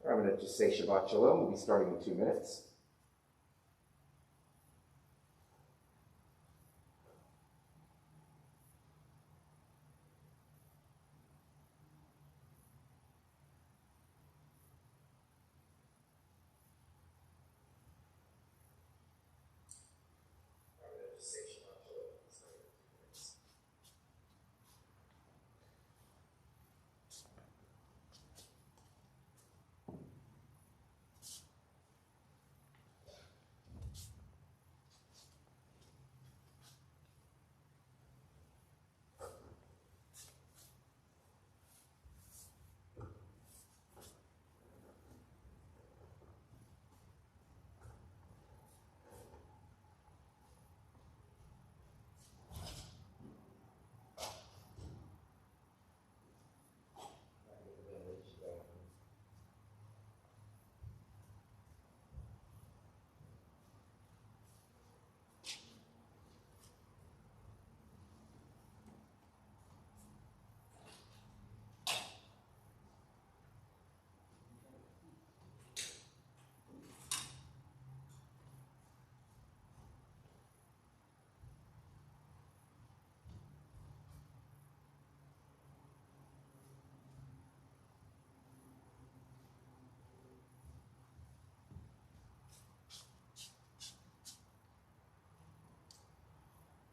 I'm going to just say Shabbat Shalom. We'll be starting in 2 minutes.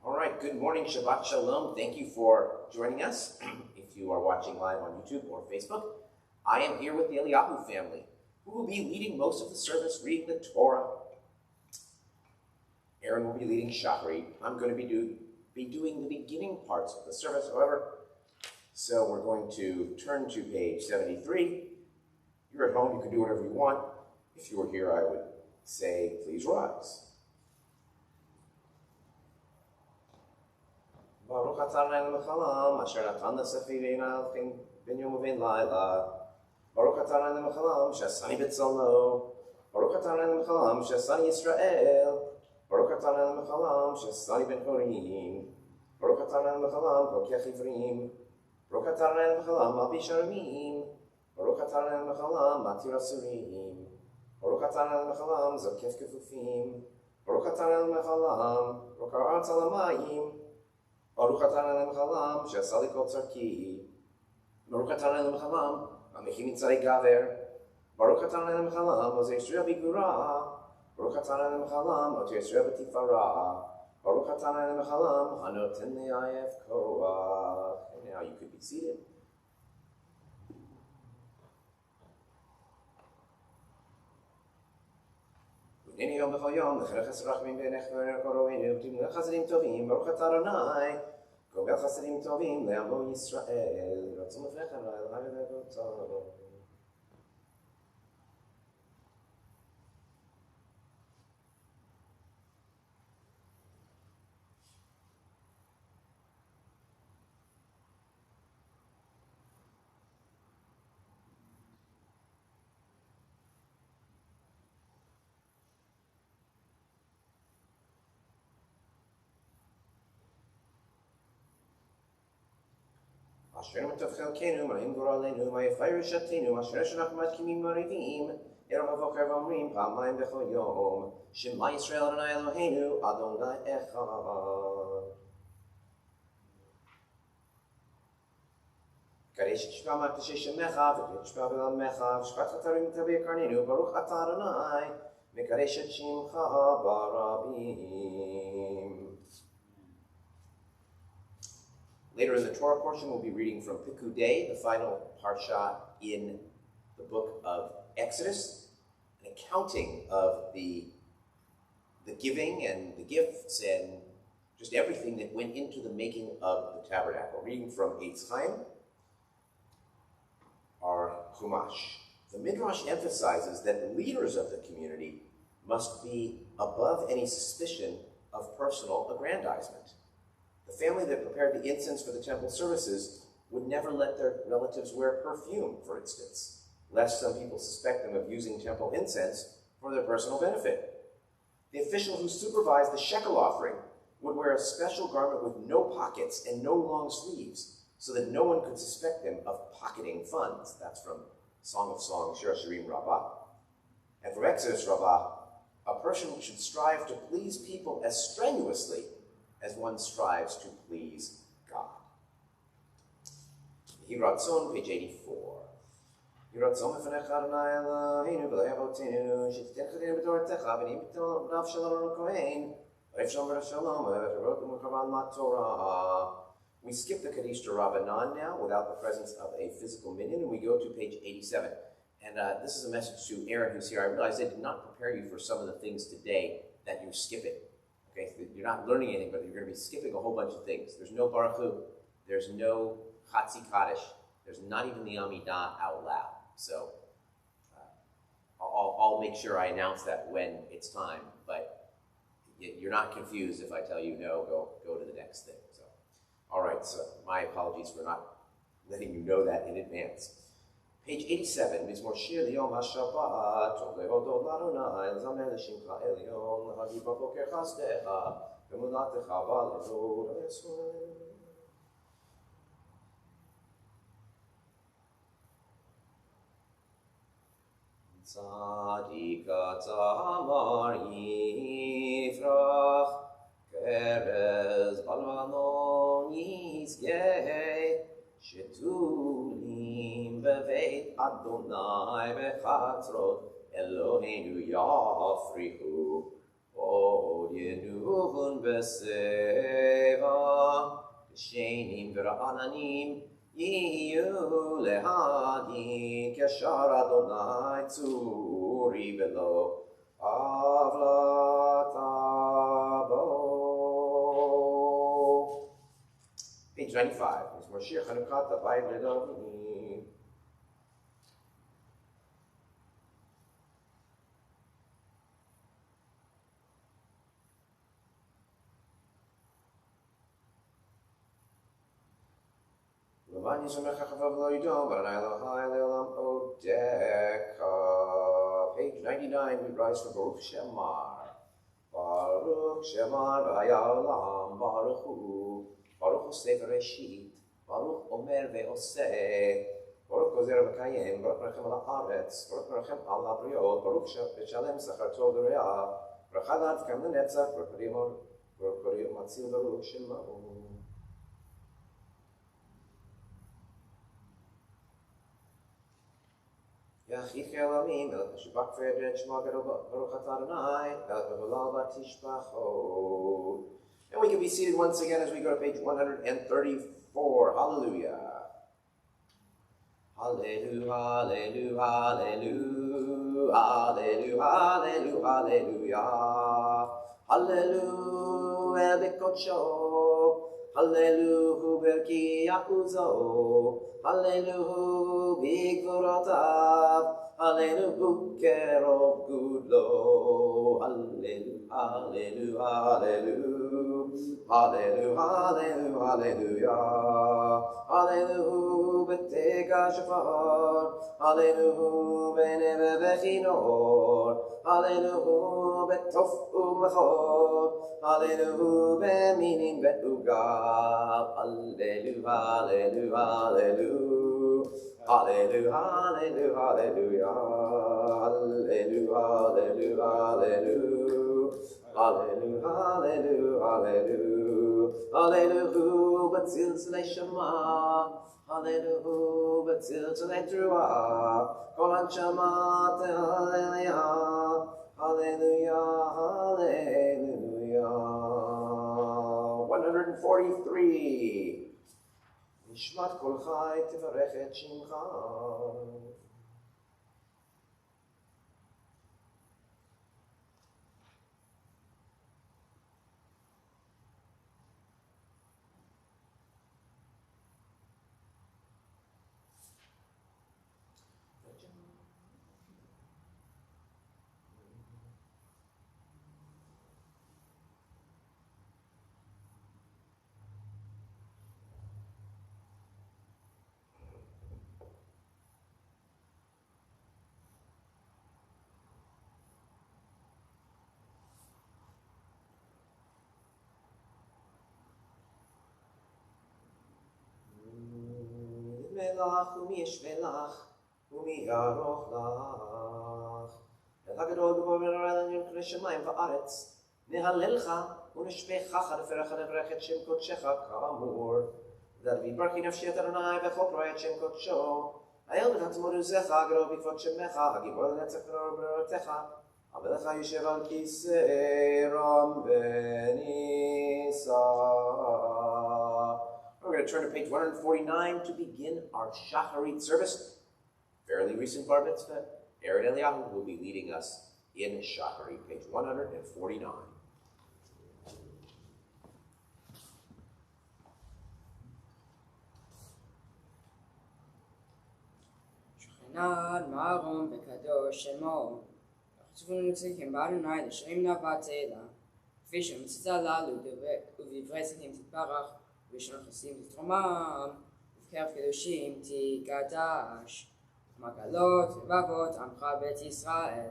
All right, good morning, Shabbat Shalom. Thank you for joining us. If you are watching live on YouTube or Facebook, I am here with the Eliyahu family, who will be leading most of the service, reading the Torah. Aaron will be leading Shachrit. I'm going to be doing the beginning parts of the service, however. So we're going to turn to page 73. You're at home, you can do whatever you want. If you were here, I would say, please rise. Baruch atah Adonai l'mechalam, asher natan l'sefirina ben yom u'ben layla. Baruch atah Adonai l'mechalam, she'asani b'tzalo. Baruch atah Adonai l'mechalam, she'asani Yisrael. Baruch atah Adonai l'mechalam, she'asani ben chorim. Baruch atah Adonai l'mechalam, pokech ivrim. Baruch atah Adonai l'mechalam, malbi sharamim. Baruch atah Adonai l'mechalam, matir asurim. Baruch atah Adonai l'mechalam, zokef kefufim. Baruch atah Adonai l'mechalam, rokar ha'aretz al hamayim. Baruch atah Adonai l'mechalam, she'asa li kol tzarki. Baruch atah Adonai l'mechalam, ha'mechi mitzarei gaver. Baruch atah Adonai l'mechalam, ozer Yisrael b'gvura. Baruch atah Adonai l'mechalam, ozer Yisrael b'tifara. Baruch atah Adonai l'mechalam, hanoten le'ayef koach. And now you could be seated. V'nei yom b'chol yom, l'cherech esrachmim b'nech v'nech koroenu, v'timnu chasadim tovim, baruch atah Adonai, gomel chasadim tovim, le'amo Yisrael, ratzon l'fnecha l'hai v'nevotav. Asher matov chelkenu, ma'im goralenu, ma'yafai rishatenu, asher she'nach matkimin marivim, erev havoker v'omrim, pa'amayim b'chol yom, Shema Yisrael Adonai Eloheinu, Adonai Echad. Kadesh Shema Makdashei Shemecha, v'Kdesh Shema B'Lamecha, v'Shvat Chatarim Tabei Karnenu, Baruch Atah Adonai, Mekadesh et Shemcha Barabim. Later in the Torah portion, we'll be reading from Pikudei, the final parsha in the book of Exodus, an accounting of the giving and the gifts and just everything that went into the making of the tabernacle. Reading from Eitz Chaim, our Chumash. The Midrash emphasizes that leaders of the community must be above any suspicion of personal aggrandizement. The family that prepared the incense for the temple services would never let their relatives wear perfume, for instance, lest some people suspect them of using temple incense for their personal benefit. The official who supervised the shekel offering would wear a special garment with no pockets and no long sleeves, so that no one could suspect them of pocketing funds. That's from Song of Songs, Shir Shirim Rabbah. And from Exodus Rabbah, a person should strive to please people as strenuously as one strives to please God. Yiratzon, page 84. Yiratzon Mefanecha Adonai Eloheinu v'lo yavotenu shetiten chadinu b'tortecha v'nim b'ton b'nav shalom kohen v'ev shalom v'shalom v'ev m'kavan ma'torah. We skip the Kaddish to Rabbanan now without the presence of a physical minyan, and we go to page 87. And this is a message to Aaron, who's here. I realize I did not prepare you for some of the things today that you're skipping. Okay, so you're not learning anything, but you're going to be skipping a whole bunch of things. There's no Baruch Hu, there's no Chatzi Kaddish, there's not even the Amidah out loud. So I'll make sure I announce that when it's time, but you're not confused if I tell you no, go to the next thing. So, all right, so my apologies for not letting you know that in advance. Page 87, Mizmor Shir Liyom HaShabbat, Tov Lehodot L'Adonai, L'Zamer L'Shimcha Elyon, L'Hagid B'Boker Chasdecha, V'Mulatecha V'Alevod Ha'Yisrael. Tzadika Tzamar Yifrach, Kerez Balvanon Yizgeh, Shetulim beveit Adonai bechatzrot Eloheinu yafrihu Od yenuhun beseva Shenim v'ra'ananim Yiyu lehagi Keshar Adonai tzuri velo Avlatabo. Page 95. Moshiach Hanukkah Tavai V'Dovni. Levan Yisrael Chachavav Lo Yidom Baranai Elohai Leolam Odeka. Page 99. We rise from Baruch Shemar. Baruch Shemar V'Hayalam Baruch Hu. Baruch Hu Sefer Reshit. Baruch Omer ve'oseh, Baruch Gozer v'kayem, Baruch Merachem al haaretz, Baruch Merachem al habriot, Baruch Shalem Sachar Tov l'Reah, Baruch Hadav Kam l'Netzach, Baruch Korim Matzil Baruch Shema'u. Yachich Elamim, Melech Meshubach Fredret, Shema Baruch Atah Adonai, Melech Meholal Batishbachot. And we can be seated once again as we go to page 134. Hallelujah. Hallelujah, hallelujah, hallelujah, hallelujah, hallelujah. Hallelujah, Bekocho. Hallelujah, Berki Yakuzo. Hallelujah, Bigvorotav. Hallelujah, Kerov Gudlo. Hallelujah, hallelujah, hallelujah. Hallelujah, hallelujah, hallelujah. Hallelujah, Betega Shafar. Hallelujah, Beneve Bechinor. Hallelujah, Betof Umachor. Hallelujah, Beminim Betugab. Hallelujah, hallelujah, hallelujah. Hallelujah, hallelujah, hallelujah. Hallelujah, hallelujah, hallelujah. Hallelujah, hallelujah, hallelujah. Hallelujah, Batzil Tzlei Shema. Hallelujah, Batzil Tzlei Truah. Kol Anshama Hallelujah. Hallelujah, hallelujah. 143. Nishmat Kol Chai Tivarech Et Shimcha. Melach u'miyeshvelach ומי יערוך לך. אל הגדול גבוה ונורא קונה שמיים וארץ, נהללך ונשבחך לפרח לברך את שם קודשך כאמור. דוד ברכי נפשי את אדוני וכל פרעה את שם קודשו. האל ותעצמות עוזך הגדול בעקבות שמך, הגיבור לנצח ונורתך. המלך יושב על כיסא רם ונישא. We're going to turn to page 149 to begin our Shacharit service. Fairly recent bar mitzvah. Aaron Eliyahu will be leading us in Shacharit, page 149. שכנן מערום וקדוש שמו. וכתבו צריכים באדוני לשרים נאווה תהילה. כפי שמצאת הללו ובדברי זכים תתברך, ובלשון חסדים תתרומם, ובקרב קדושים תקדש. ומקלות ובבות עמך בית ישראל.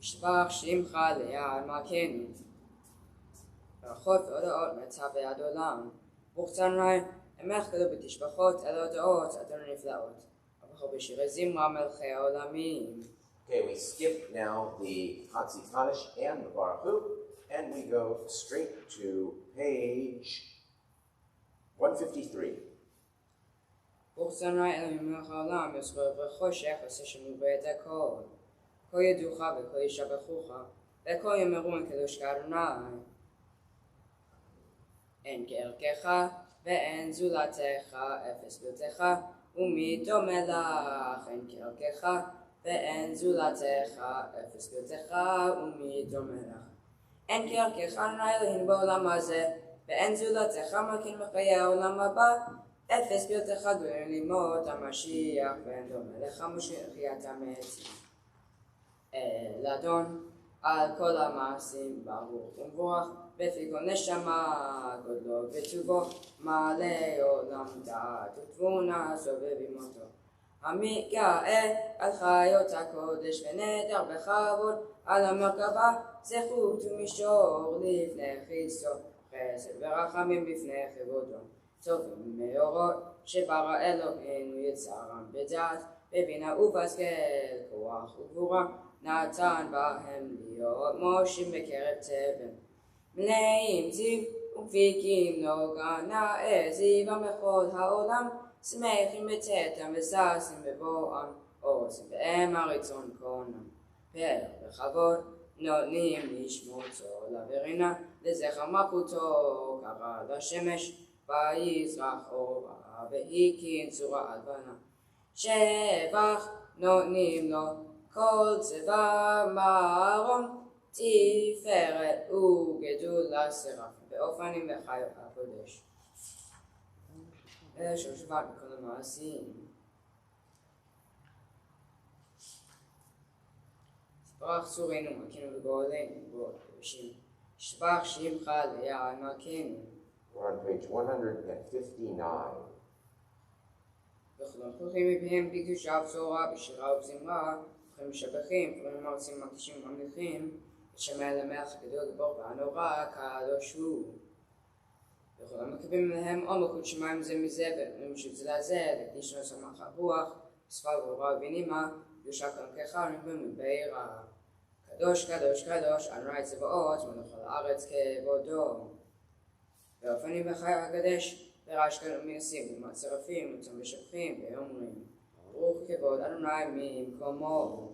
ישבח שמך ליד מלכנו. ברכות והודעות מצווה ועד עולם. ברוך צאנוני, המלך גדול בתשבחות אל הודעות אדון הנפלאות. הברכות בשירי זמרה מלכי העולמים. Okay, we skip now the Hatzi Kaddish and the Baruch Hu, and we go straight to page 153. ברוך צאנוני אלוהים מלך העולם, יסחור וחושך, עושה שמות בעת הכל. כה ידעוך וכה ישבחוך, וכה יאמרו אין קדוש כאדוני. אין כערכך ואין זולתך, אפס בלתך, ומי דומה לך. אין כערכך ואין זולתך, אפס בלתך, ומי דומה לך. אין כערכך אדוני אלוהים בעולם הזה, ואין זולתך מלכין בחיי העולם הבא. אפס בלתך גדולים לימות המשיח, ואין דומה לך משיחיית המתים. אל אדון על כל המעשים ברוך ומבורך, בפי כל נשמה גודלו וטובו, מלא עולם דעת ותבונה סובב עמותו. המגאה על חיות הקודש ונדר בכבוד, על המרכבה זכות ומישור לפני חיסו, חסד ורחמים בפני כבודו. טובים מאורות שברא אלוהינו יצרם בדעת, בבינה ובשכל, כוח וגבורה, נתן בהם להיות מושים בקרב תבן. מלאים זיו ודביקים נוגה, נאה זיוה מכל העולם, שמחים בצאתם וששים בבואם, עושים בהם הרצון קונם. פאר וכבוד נותנים לשמוצו לוורינה, לזכר מלכותו קרא לשמש, ויזרח אורה והקין צורה הלבנה. שבח נותנים לו כל צבא מרום, תפארת וגדולה שרפים באופנים וחיות הקודש. של שבט בכל המעשים. שבח צורנו מלכנו וגואלנו גואל קדושים. שבח שמך ליד מלכנו. We're on page 159. וכולם פותחים מפיהם בקדושה ובשורה, בשירה ובזמרה, וכולם משבחים, וכולם מרצים מקדישים וממליכים, ושם אל המלך הגדול גיבור והנורא, קדוש הוא. וכולם מקבלים להם עומק שמיים זה מזה, ונותנים של זה לזה, לקדיש ושמח הרוח, בשפה ברורה ובנימה, קדושה כמלכך ונקבלים ביראה. קדוש קדוש קדוש, אדוני צבאות, מלך על הארץ כבודו. ואופנים בחי הקדש, ורעש כאלה מייסים, ומצרפים, וצום ושבחים, ואומרים, ברוך כבוד אדוני ממקומו.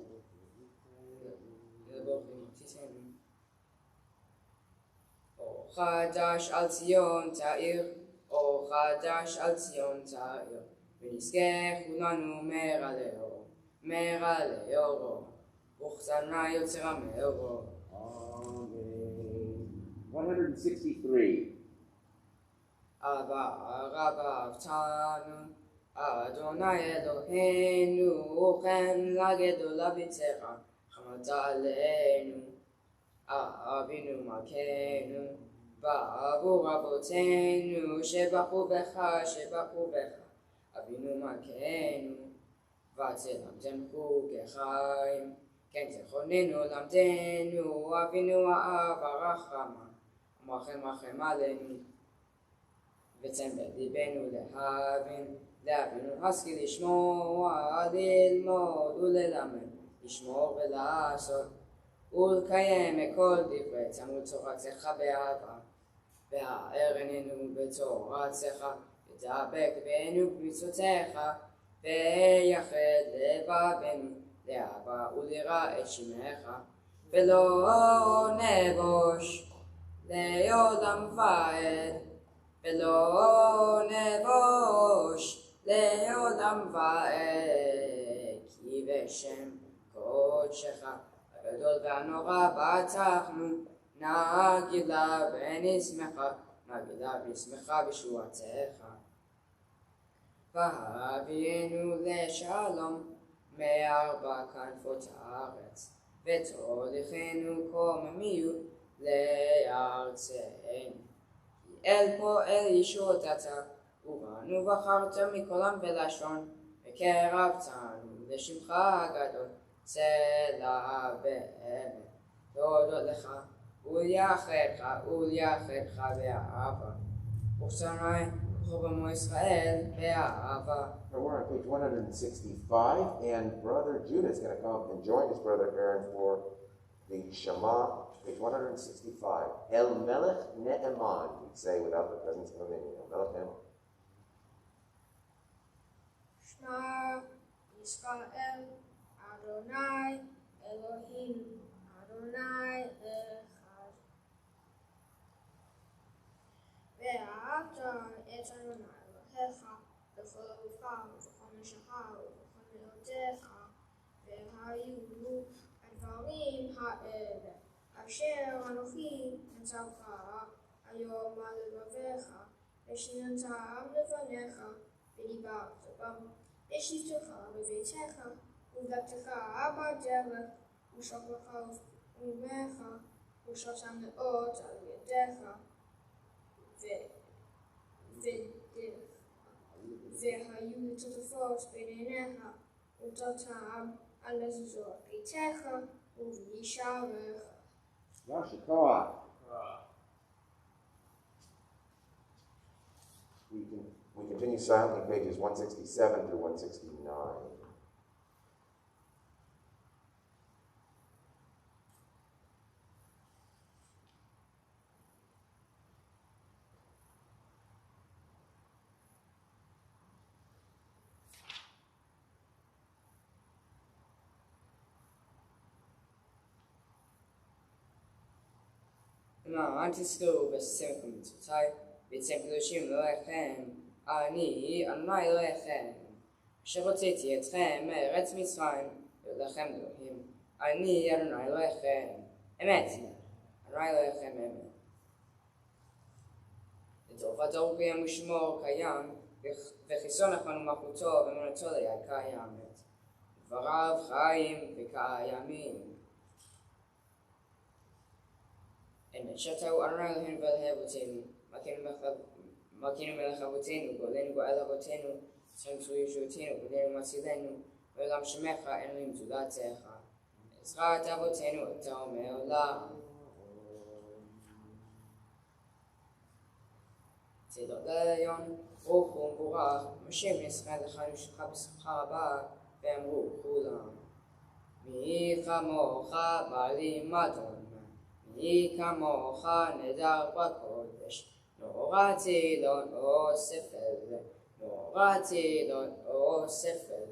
אור חדש על ציון תאיר, אור חדש על ציון תאיר, ונזכה כולנו מעלה אור, מעלה אורו, ברוך אדוני יוצר המאורו. Amen. 163. אבא רבה אבתנו, אדוני אלוהינו, כן לגדול אביצך, חמת עלינו. אבינו מלכנו, בעבור אבותינו, שבחו בך, שבחו בך. אבינו מלכנו, ותלמדנו כחיים, כן תכוננו למדנו, אבינו האב הרחמה, רחם רחם עלינו. וצמד ליבנו להבין, להבין ולהשכיל לשמוע, ללמוד וללמד, לשמור ולעשות, ולקיים מכל דברי צמוד תורתך באהבה, והאר עינינו בתורתך, ודבק בנו במצוותיך, ויחד לבבנו לאהבה וליראה את שמך, ולא נבוש לעולם ועד, ולא נבוש לעולם ועד, כי בשם קודשך הגדול והנורא בטחנו, נגילה ונשמחה, נגילה ונשמחה בשורתך. והביאנו לשלום מארבע כנפות הארץ, ותוליכנו קוממיות לארצנו. אל פועל ישועות אתה, ובנו בחרת מכל עם ולשון, וקרבתנו לשמך הגדול, צלע באמת. להודות לך וליחדך באהבה. וכשנאי בכל במו ישראל באהבה. We're on page 165, and Brother Judah is going to come and join his brother Aaron for the Shema, page 165. El Melech Ne'eman, we'd say without the presence of a name. El Melech Ne'eman. Shema Yisrael Adonai Elohim Adonai Echad. ואהבת את אדוני אלוהיך בכל לבבך ובכל נפשך ובכל מאודך, והיו הדברים האלה אשר אנוכי מצווך היום על לבביך, ושיננתם לפניך ודיברת בם, ושבתך בביתך ובדקתך בדרך, ושוכבך ובמך, ושלותם לאות על ידיך, והיו לטוטפות בין עיניך, ודלתם על מזוזות ביתך ובישעריך. Rashi Koach. We continue silently pages 167 through 169. אל תסגרו ועשיתם מצוותיי, ויצא קדושים לאלוהיכם, אני אדוני אלוהיכם, אשר הוצאתי אתכם מארץ מצרים, ולכם אלוהים, אני אדוני אלוהיכם, אמת, אדוני אלוהיכם אמת. לטובת ארוכי ושמו קיים, וחיסון לכם ומלכותו ואמונתו ליד קיימת. דבריו חיים וקיימים. אמת שתהו אדוני אלוהינו ואלוהי אבותינו, מלכנו מלך אבותינו, גואלנו גואל אבותינו, צאנו ישועתנו, גואלנו מצילנו, ועולם שמך אלוהים זולתך. עזרת אבותינו אתה אומר לה. צדות לעליון, ברוך הוא ומבורך, משה בן ישראל לחיים שלך בשמחה רבה, ואמרו כולם. מי כמוך בעלי מדון, מי כמוך נדר בקודש, נורא צידון אוסף אל, נורא צידון אוסף אל,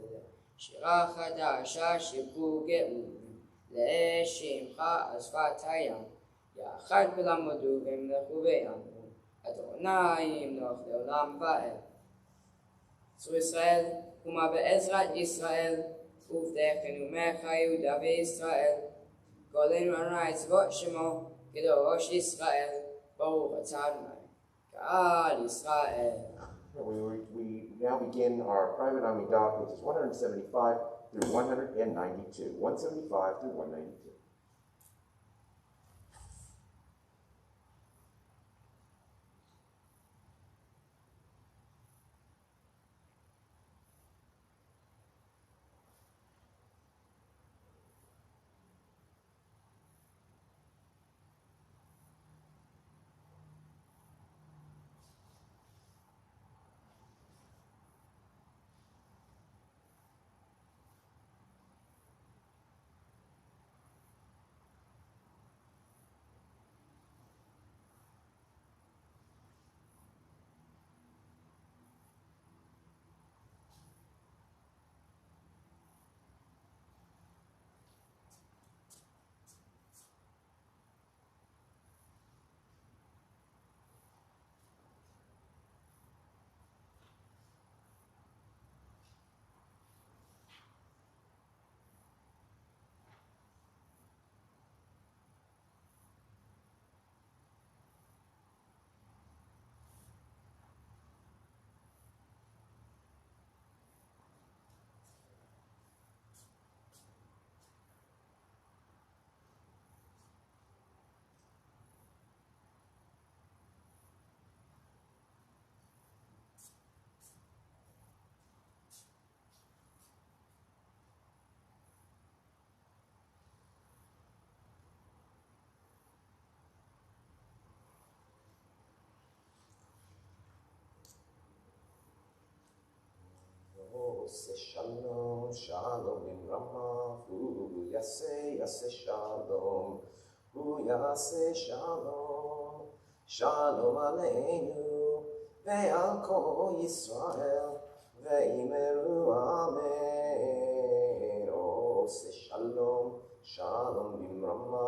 שירה חדשה שיבחו גאולים, לשמך על שפת הים, יחד כולם הודו והמלכו ויאמרו, אדוני ימלוך לעולם ועד. צור ישראל, קומה בעזרת ישראל, ובדכנו ממך יהודה וישראל, גואלנו אדוני צבאות שמו, קדוש ישראל, ברוך אתה אדוני, גאל ישראל. We now begin our private Amidah, pages 175 through 192. 175 through 192. Ose shalom, shalom imrama, hu yase shalom, hu yase shalom, shalom aleinu, ve'al kol Yisrael, ve'imeru amen. Ose shalom, shalom imrama,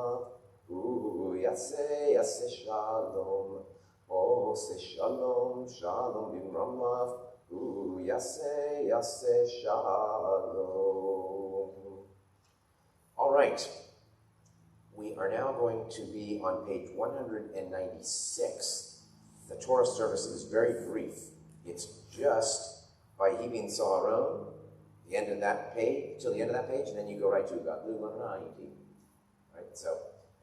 hu yase shalom, ose shalom, shalom imrama, hu yase shalom. All right. We are now going to be on page 196. The Torah service is very brief. It's just by Hebin Saharon, the end of that page, till the end of that page, and then you go right to Gadlu Lanayiti. Right, so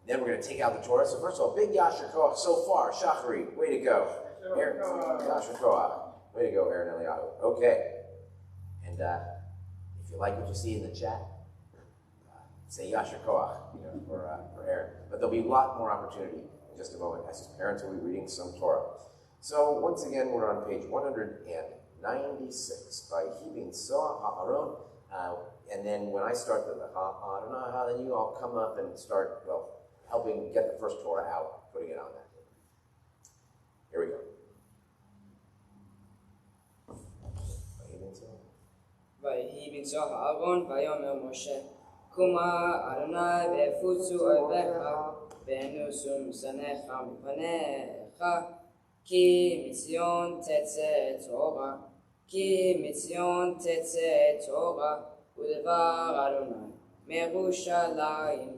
then we're going to take out the Torah. So first of all, big Yasher Koach so far. Shachari, way to go. Yasher Koach. Way to go, Aaron Eliyahu. Okay. And if you like what you see in the chat, say Yasher Koach, for Aaron. But there'll be a lot more opportunity in just a moment as his parents will be reading some Torah. So once again, we're on page 196 by Hebin Soa Ha'aron. And then when I start the Ha'adonai, then you all come up and start, helping get the first Torah out, putting it on that. Here we go. ויהי בנצוח אהרון, ויאמר משה, קומה אדוני והפוצו אויביך, ואנוסו משנאיך מפניך, כי מציון תצא תורה, כי מציון תצא תורה, ודבר אדוני מירושלים,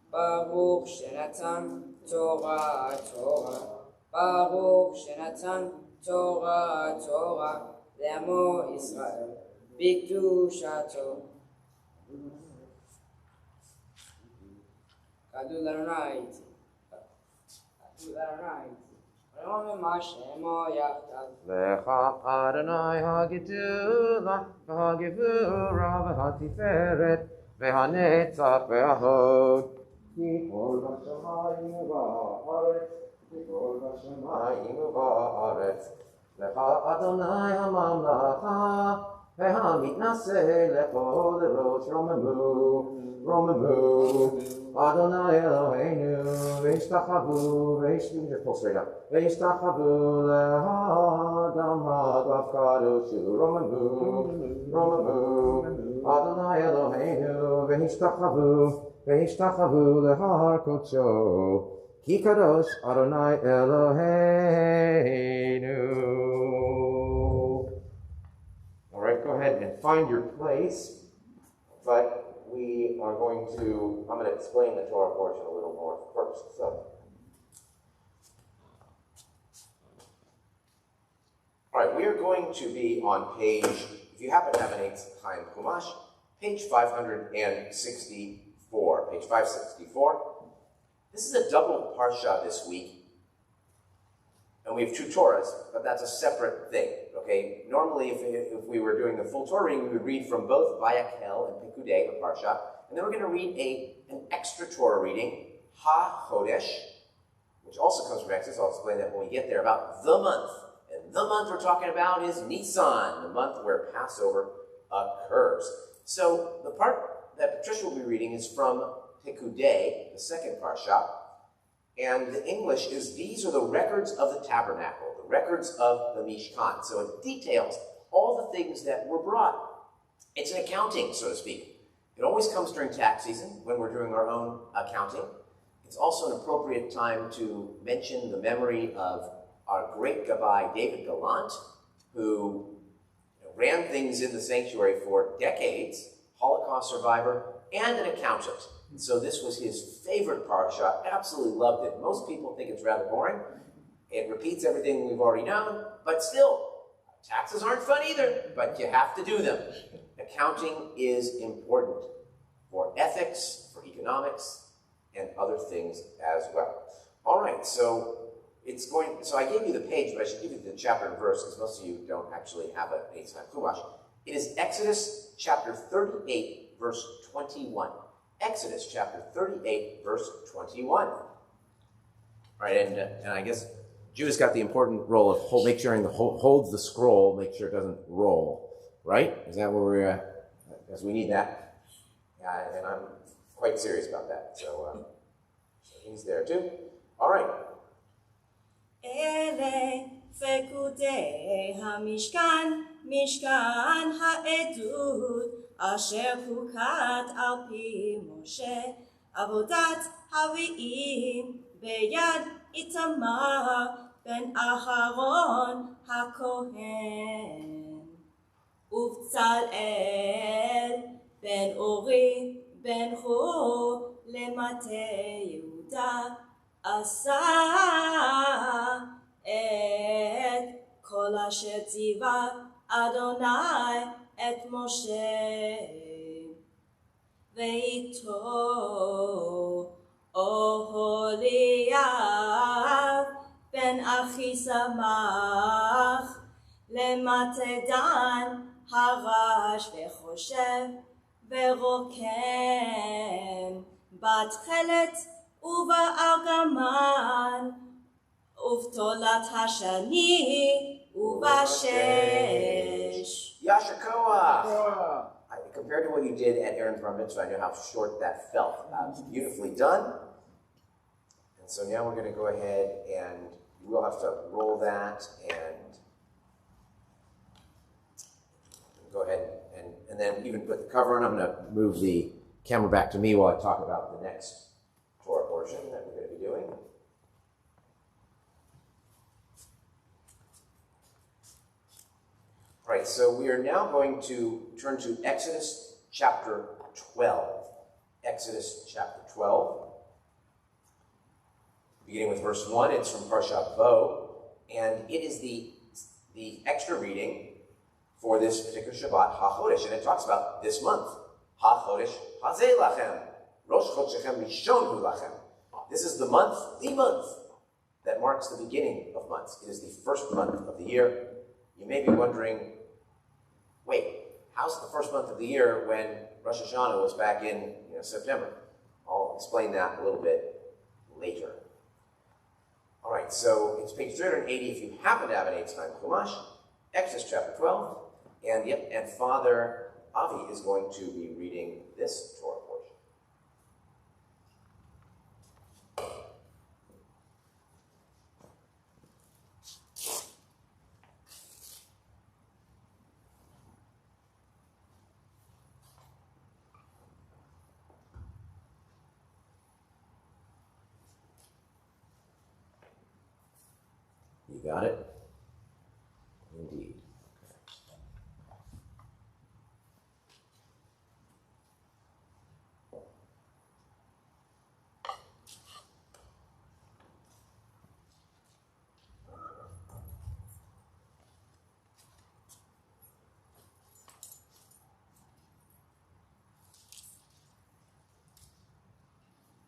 ברוך שנתן תורה תורה, ברוך שנתן תורה תורה, לעמו ישראל. בקדושתו. כדו לרנאית. ויאמר שמו יחדיו. לך אדוני הגדולה, והגבורה והתפארת, והנצח וההוד. כי כל בשמיים ובארץ, כי כל בשמיים ובארץ. לך אדוני הממלכה, והמתנשא לכל ראש רוממו, אדוני אלוהינו, והשתחוו, והשתחוו לאדם רב קדוש רוממו, אדוני אלוהינו, והשתחוו להר קודשו, כי קדוש אדוני אלוהינו. All right, go ahead and find your place, but I'm going to explain the Torah portion a little more first. So, all right, we are going to be on page, if you happen to have an Eitz Chaim Chumash, page 564. Page 564. This is a double parsha this week. And we have two Torahs, but that's a separate thing, okay? Normally, if we were doing the full Torah reading, we would read from both Vayakhel and Pekudei, the parsha, and then we're going to read an extra Torah reading, Ha-Chodesh, which also comes from Exodus. I'll explain that when we get there, about the month. And the month we're talking about is Nisan, the month where Passover occurs. So the part that Patricia will be reading is from Pekudei, the second parsha. And the English is, these are the records of the tabernacle, the records of the Mishkan. So it details all the things that were brought. It's an accounting, so to speak. It always comes during tax season when we're doing our own accounting. It's also an appropriate time to mention the memory of our great Gabbai, David Gallant, who ran things in the sanctuary for decades, Holocaust survivor, and an accountant. And so this was his favorite parsha, absolutely loved it. Most people think it's rather boring. It repeats everything we've already known, but still, taxes aren't fun either, but you have to do them. Accounting is important for ethics, for economics, and other things as well. All right, so I gave you the page, but I should give you the chapter and verse, because most of you don't actually have an Eitz Chaim Chumash. It is Exodus chapter 38, verse 21. Exodus chapter 38, verse 21. All right, and I guess Judah's got the important role of making sure it holds the scroll, make sure it doesn't roll. right? Is that where we're at? Because we need that. And I'm quite serious about that. So he's there too. All right. אלה פקודי המשכן, משכן העדות, אשר חוקת על פי משה, עבודת הלוויים ביד איתמר בן אהרון הכהן. ובצלאל בן אורי בן חור למטה יהודה עשה את כל אשר ציווה אדוני את משה. ואיתו אוהליאב בן אחיסמך למטה דן הרש וחושב ורוקם בתכלת ובארגמן ובתולת השני ובשש. Yasher Koach! Compared to what you did at Aaron's Bar Mitzvah, I know how short that felt. It's beautifully done. And so now we're going to go ahead and we'll have to roll that and go ahead and then even put the cover on. I'm going to move the camera back to me while I talk about the next Torah portion that we're going to be doing. All right, so we are now going to turn to Exodus chapter 12. Exodus chapter 12. Beginning with verse 1, it's from Parshat Bo, and it is the extra reading for this particular Shabbat, HaChodesh, and it talks about this month. HaChodesh Hazeh Lachem, Rosh Chodshechem Rishon Hu Lachem. This is the month that marks the beginning of months. It is the first month of the year. You may be wondering, wait, how's the first month of the year when Rosh Hashanah was back in September? I'll explain that a little bit later. All right, so it's page 380 if you happen to have an 8-time Chumash, Exodus chapter 12, and Father Avi is going to be reading this Torah portion. You got it? Indeed.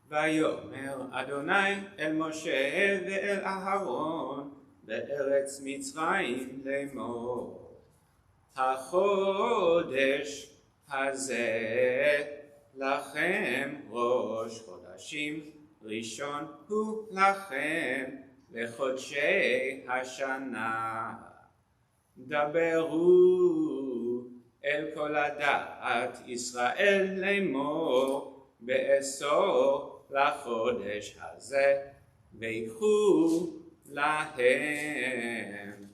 ויאמר אדוני אל משה ואל אהרון בארץ מצרים לאמור, החודש הזה לכם ראש חודשים, ראשון הוא לכם לחודשי השנה. דברו אל כל עדת ישראל לאמור, בעשור לחודש הזה, ויקחו להם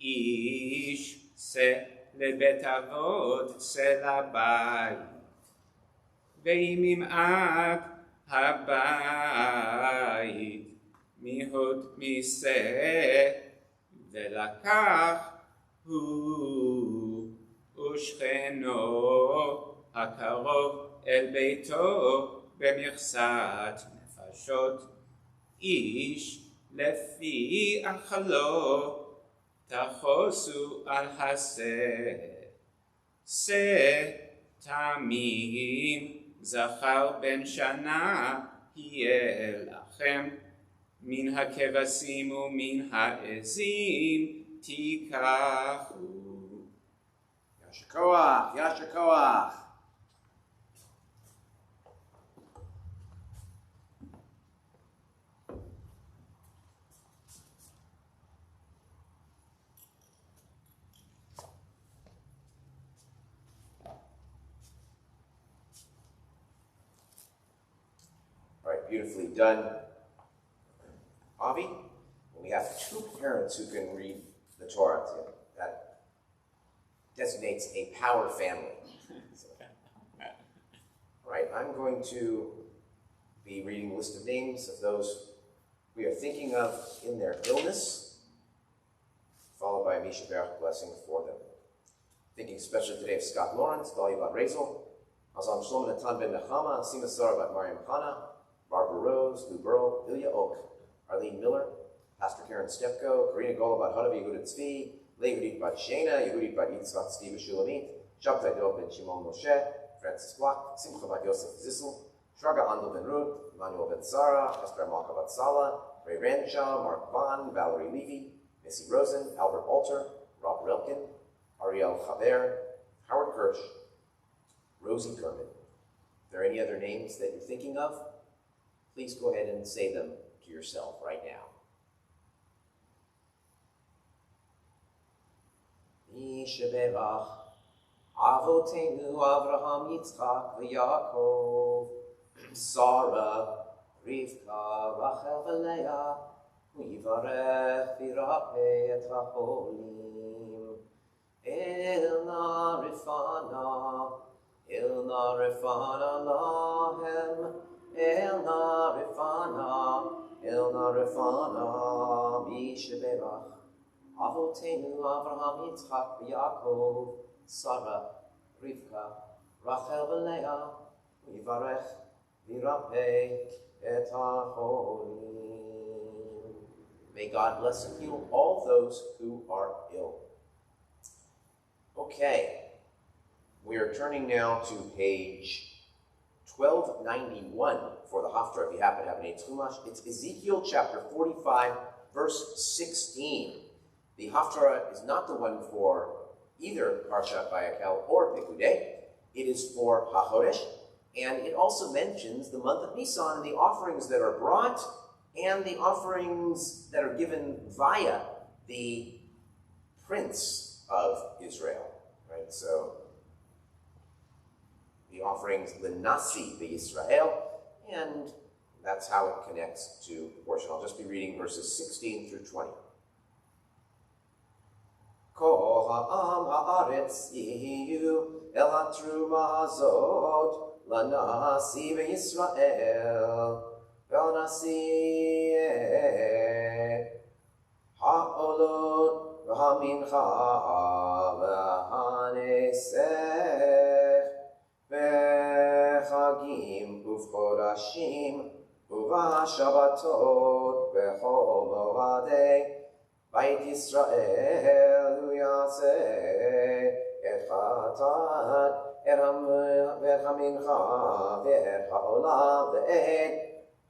איש שא לבית אבות שא לבית, ואם ימעט הבית מהוד משא, ולקח הוא ושכנו הקרוב אל ביתו במכסת נפשות, איש לפי אכלו תחוסו על השא, שא תמים זכר בן שנה יהיה לכם, מן הכבשים ומן העזים תיקחו. Yasher Koach, Yasher Koach. beautifully done. Avi, we have 2 parents who can read the Torah to you. That designates a power family. So, right, I'm going to be reading a list of names of those we are thinking of in their illness, followed by a Misha Berach blessing for them. Thinking especially today of Scott Lawrence, Dalia Bat Razel, Azam Shlom Natan Ben Nechama, Sima Sarah Bat Mariam Chana, Barbara Rose, Lou Burrow, Ilya Oak, Arlene Miller, Pastor Karen Stepko, Karina Gola Bat Hadav Yehuda Tzvi, Leah Yehudit Bat Shena, Yehudit Bat Yitzchak Tzvi Shulamit, Shabtai Dov Ben Shimon Moshe, Francis Block, Simcha Bat Yosef Zissel, Shraga Andel Ben Ruth, Emmanuel Ben Sarah, Esther Malka Bat Sala, Ray Ranshaw, Mark Vaughn, Valerie Levy, Missy Rosen, Albert Alter, Rob Relkin, Ariel Chaber, Howard Kirsch, Rosie Kerman. If there are any other names that you're thinking of, please go ahead and say them to yourself right now. Yishaberach, Avotenu Avraham Yitzchak v'Yaakov, Sarah, Rivka, Rachel v'Leah, Uyivarech v'Irapeh et ha'cholim, Elna Rifana lahem, Elna Rifana, Mishaberach, Avotenu Avraham Yitzchak v'Yaakov, Sarah, Rivka, Rachel v'Leah, Uyivarech v'Irapeh et ha'cholim. May God bless and heal all those who are ill. Okay, we are turning now to page 1291 for the Haftarah, if you happen to have an Eitz Chumash. It's Ezekiel chapter 45, verse 16. The Haftarah is not the one for either Parshat Vayakhel or Pikudei. It is for HaChodesh, and it also mentions the month of Nisan and the offerings that are brought and the offerings that are given via the prince of Israel, right? So the offerings, L'Nasi B'Yisrael, and that's how it connects to the portion. I'll just be reading verses 16 through 20. Kol ha'am ha'aretz yihiyu el ha'truma hazot L'Nasi B'Yisrael V'Nasi ha'olot v'hamincha v'hanesech v'chagim uv'chodashim uv'shabbatot v'chol moadei Beit Yisrael hu yaseh et chatat et hamincha v'et ha'olam v'et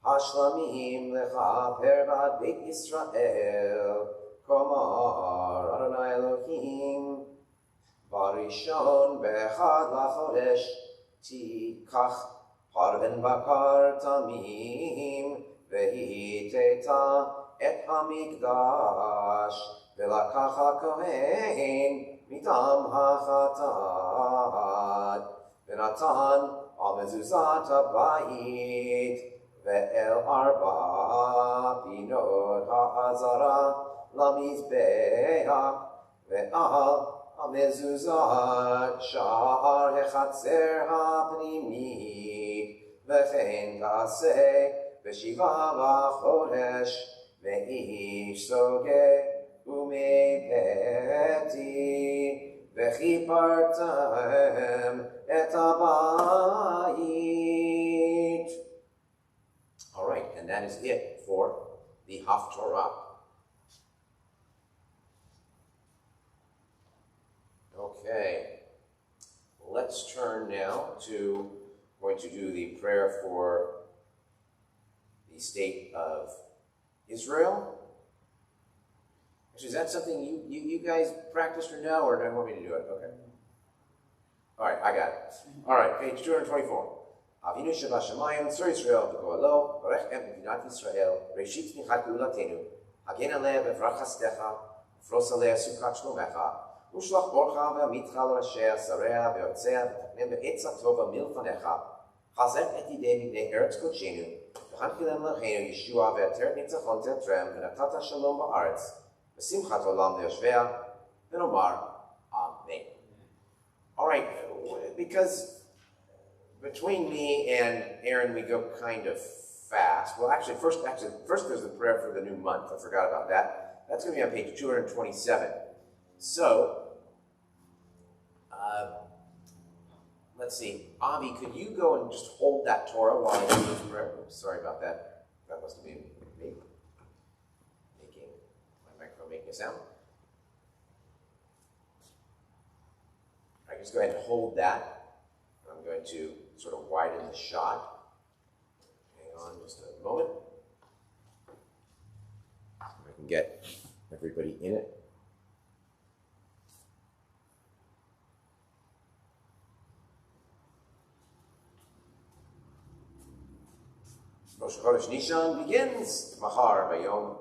Hashlamim lechaper bad Beit Yisrael Komar Adonai Elohim Barishon bechad lachodesh Tikach parven bakar tamim Vehiteta et hamikdash Velakach hakohen Mitam hachatat Venatan amezuzat habayit Ve'el arba pinot ha'azara lamizbeach ve'al ha'mezuzah sha'ar hechatzer ha'pnimit ve'chen ta'aseh ve'shiva v'chodesh ve'ish sogeh u'mepeti ve'chipartem et habayit. All right, and that is it for the Haftarah. Okay, let's turn now to going to do the prayer for the state of Israel. Actually, is that something you guys practiced or no, or do you want me to do it? Okay. All right, I got it. All right, page 224. Avinu Shabashamayim, Tzur Yisrael, V'go'alo, Barech Em B'Medinat Yisrael, Reshit Tzmichat Geulatenu, Hagen Aleh B'Vrach Chastecha, Fros Aleh Sukat Shlomecha, Ushlach Orcha V'Amitcha L'Rashea, Sareha V'Yotzea, V'Taknem B'Etza Tova Milfanecha, חזק את ידי מפני ארץ קודשנו, וחנכילם לכנו ישועה ועטרת ניצחון תתרם, ונתת שלום בארץ, ושמחת עולם ליושביה, ונאמר Amen. All right, because between me and Aaron we go kind of fast. Well, first there's the prayer for the new month. I forgot about that. That's going to be on page 227. So, let's see. Avi, could you go and just hold that Torah while I do this prayer? Oops, sorry about that. That must have been me making my microphone making a sound. All right, just go ahead and hold that. I'm going to sort of widen the shot. Hang on just a moment. So I can get everybody in it. Rosh Chodesh Nishan begins Mahar Bayom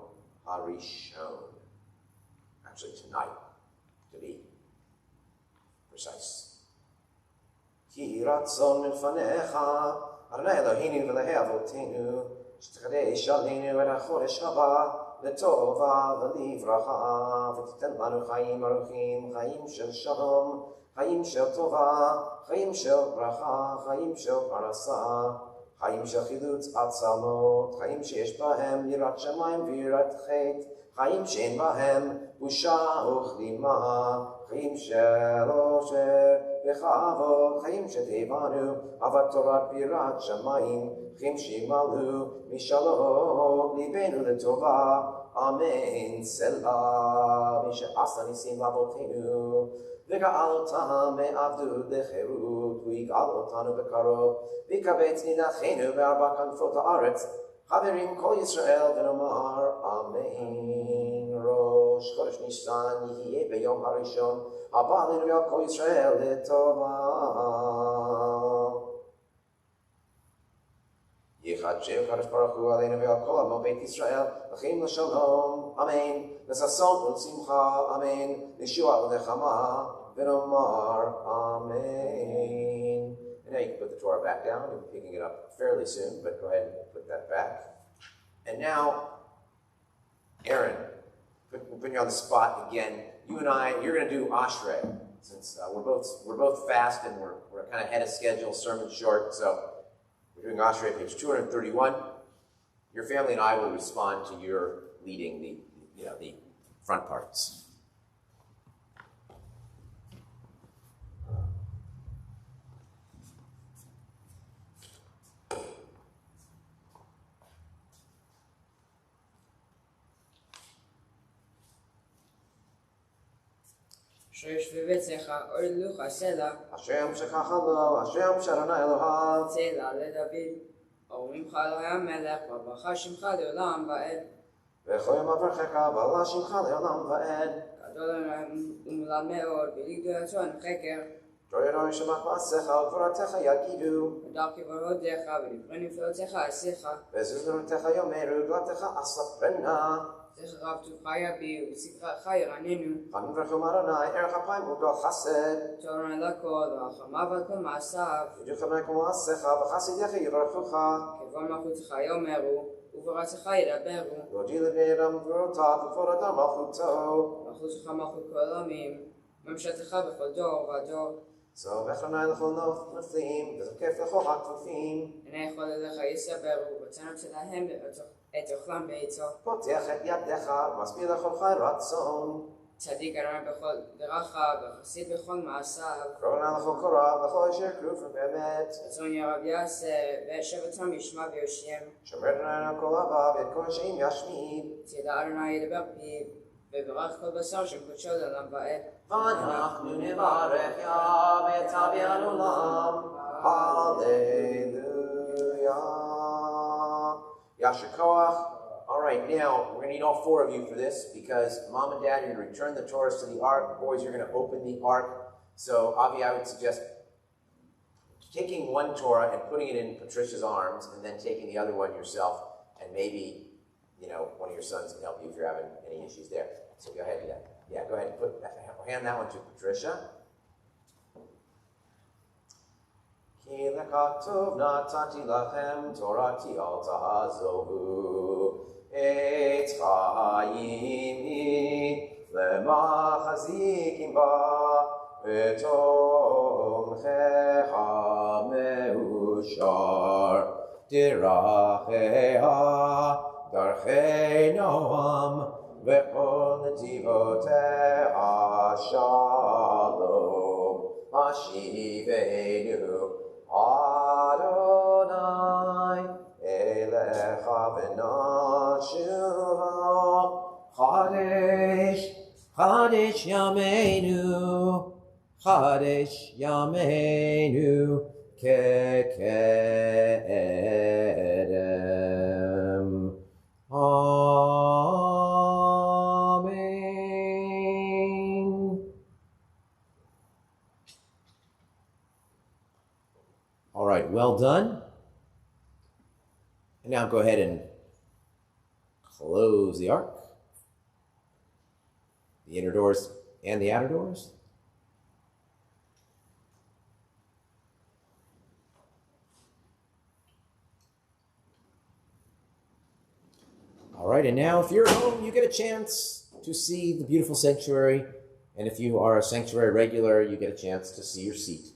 Harishon. Actually, tonight, to be precise. Ki ratzon milfanecha, Adonai Eloheinu v'lehei avotenu, shtchadei shalenu et hachodesh haba, letova v'livracha, v'titen lanu chayim aruchim, chayim shel shalom, chayim shel tova, chayim shel bracha, chayim shel parasa, חיים של חילוץ עצמות, חיים שיש בהם יראת שמיים ויראת חטא, חיים שאין בהם בושה וכלימה, חיים של אושר וכבוד, חיים שתיבנו אהבת תורת ויראת שמיים, חיים שימלאו משלום ליבנו לטובה, אמן סלה, מי שעשה ניסים לאבותינו, וגאל אותם מעבדות לחירות, ויגאל אותנו בקרוב, ויקבץ נינחנו בארבע כנפות הארץ, חברים כל ישראל ונאמר אמן. ראש חודש ניסן יהיה ביום הראשון, הבא עלינו ועל כל ישראל לטובה. יחדשהו הקדוש ברוך הוא עלינו ועל כל עמו בית ישראל, לחיים לשלום, אמן. לששון ולשמחה, אמן. לישועה ולנחמה, ונאמר amen. And now you can put the Torah back down. We'll be picking it up fairly soon, but go ahead and put that back. And now, Aaron, putting you on the spot again. You and I, you're going to do Ashrei, since we're both fast and we're kind of ahead of schedule, sermon short. So we're doing Ashrei, page 231. Your family and I will respond to your leading the front parts. שיש בביתך אוהלוך סלע, השם שככה לו, השם שרנה אלוהיו. סלע לדוד, אומרים אלוהי המלך, וברכה שמך לעולם ועד. וכל יום אברכך, ועלה שמך לעולם ועד. גדול ומלד מאוד, ולגדולתו אין חקר. דורי דורי שמך מעשיך, וגבורתך יגידו. ודרכי ברודך, ולפני נפלאותיך אשיך. וזוזנותיך יאמרו, גדולתך אספרנה. זכר רב טובך יביאו, וספרך ירננו. חנברכם אדוני, ערך אפיים וגדול חסד. תורן לכל, ורחמיו על כל מעשיו. ודוכני כמו מעשיך, וחסידיך יברכוך. כבוד מלכותך יאמרו, וברצך ידברו. והודיע לבני אדם גבורותיו, וכבוד אדם מלכותו. מלכותך מלכות כל עמים, ממשלתך בכל דור ודור. סובך אדוני לכל נופלים, וזקף לכל הכפופים. עיני כל אליך יסברו, ותנות שלהם את אוכלם בעצו. פותח את ידיך, ומסביר לכל חי רצון. צדיק אדוני בכל דרכיו, וחסיד בכל מעשיו. קרונה לכל קורב, לכל אשר כרוף באמת. רצון ירב יעשה, ושבתם ישמע ויושיעם. שומר אדוני על כל אהבה, ואת כל השעים ישמיד. תדע אדוני ידבר פיו, וברך כל בשר שקודשו לעולם ועד. ואנחנו נברך יה ותביע לעולם. Hallelujah. Yasher Koach. All right, now we're going to need all four of you for this because Mom and Dad, you're going to return the Torahs to the ark. Boys, you're going to open the ark. So, Avi, I would suggest taking one Torah and putting it in Patricia's arms and then taking the other one yourself, and maybe, one of your sons can help you if you're having any issues there. So go ahead and do that. Yeah, go ahead and hand that one to Patricia. Ki lekatov natati lachem torati al tahazovu et chayimi lemachazikim ba v'tomchecha meushar diracheha darchei noam ve'ol netivoteha shalom Hashivenu Adonai Elecha v'nashuva Chadesh Chadesh Yameinu Kekedem Amen. All right, well done. And now go ahead and close the ark, the inner doors and the outer doors. All right, and now if you're at home, you get a chance to see the beautiful sanctuary. And if you are a sanctuary regular, you get a chance to see your seat.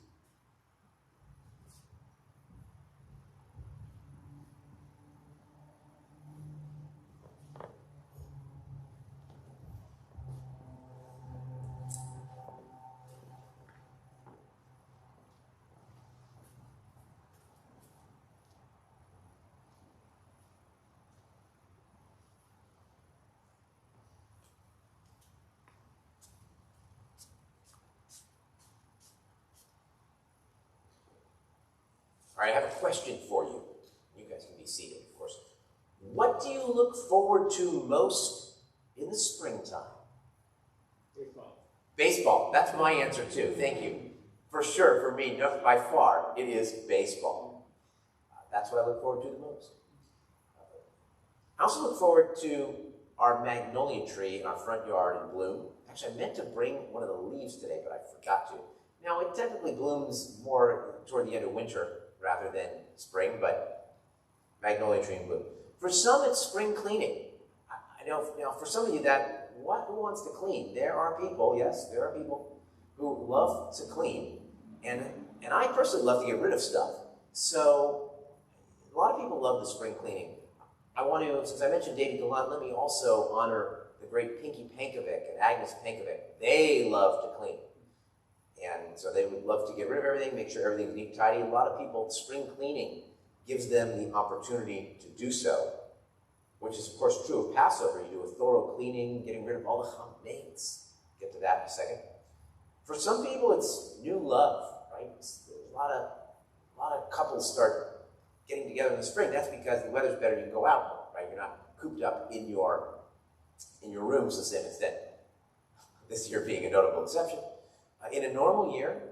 All right, I have a question for you. You guys can be seated, of course. What do you look forward to most in the springtime? Baseball. Baseball. That's my answer too. Thank you. For sure, for me, by far, it is baseball. That's what I look forward to the most. I also look forward to our magnolia tree in our front yard in bloom. Actually, I meant to bring one of the leaves today, but I forgot to. Now, it technically blooms more toward the end of winter rather than spring, but magnolia tree in bloom. For some, it's spring cleaning. I know, for some of you who wants to clean? There are people, yes, there are people who love to clean, and I personally love to get rid of stuff. So, a lot of people love the spring cleaning. I want to, since I mentioned David Gallant, let me also honor the great Pinky Pankovic and Agnes Pankovic. They love to clean. And so they would love to get rid of everything, make sure everything's neat and tidy. A lot of people, spring cleaning gives them the opportunity to do so, which is, of course, true of Passover. You do a thorough cleaning, getting rid of all the chametz. Get to that in a second. For some people, it's new love, right? A lot of couples start getting together in the spring. That's because the weather's better, you can go out more, right? You're not cooped up in your rooms to the same extent. This year being a notable exception. In a normal year,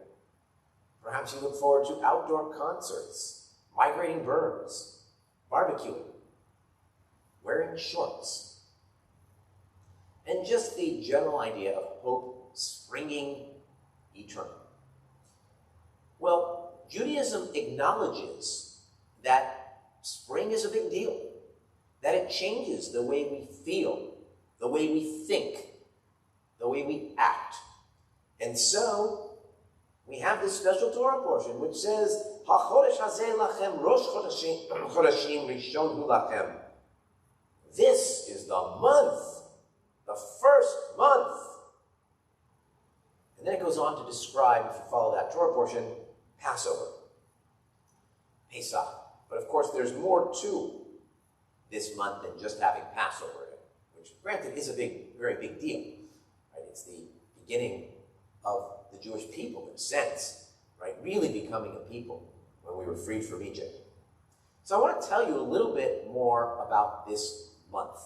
perhaps you look forward to outdoor concerts, migrating birds, barbecuing, wearing shorts, and just the general idea of hope springing eternal. Well, Judaism acknowledges that spring is a big deal, that it changes the way we feel, the way we think, the way we act. And so, we have this special Torah portion which says, HaChodesh hazeh lachem rosh chodashim rishon hu lachem. This is the month, the first month. And then it goes on to describe, if you follow that Torah portion, Passover, Pesach. But of course, there's more to this month than just having Passover in it, which, granted, is a very big deal. Right? It's the beginning of the Jewish people, in a sense, right? Really becoming a people when we were freed from Egypt. So I want to tell you a little bit more about this month.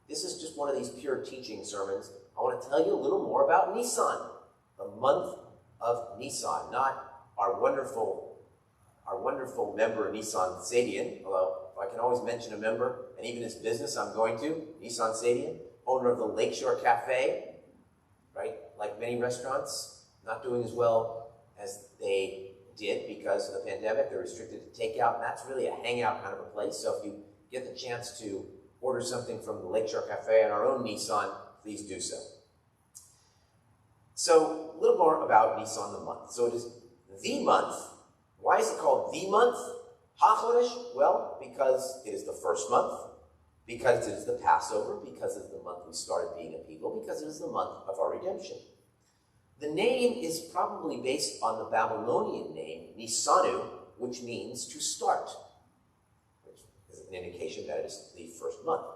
This is just one of these pure teaching sermons. I want to tell you a little more about Nisan, the month of Nisan, not our wonderful member, Nisan Sadian, although if I can always mention a member, and even his business, I'm going to, Nisan Sadian, owner of the Lakeshore Cafe, right? Like many restaurants, not doing as well as they did because of the pandemic. They're restricted to takeout, and that's really a hangout kind of a place. So if you get the chance to order something from the Lakeshore Cafe and our own Nissan, please do so. So a little more about Nisan the month. So it is the month. Why is it called the month? HaChodesh? Well, because it is the first month, because it is the Passover, because it is the month we started being a people, because it is the month of our redemption. The name is probably based on the Babylonian name, Nisanu, which means to start, which is an indication that it is the first month.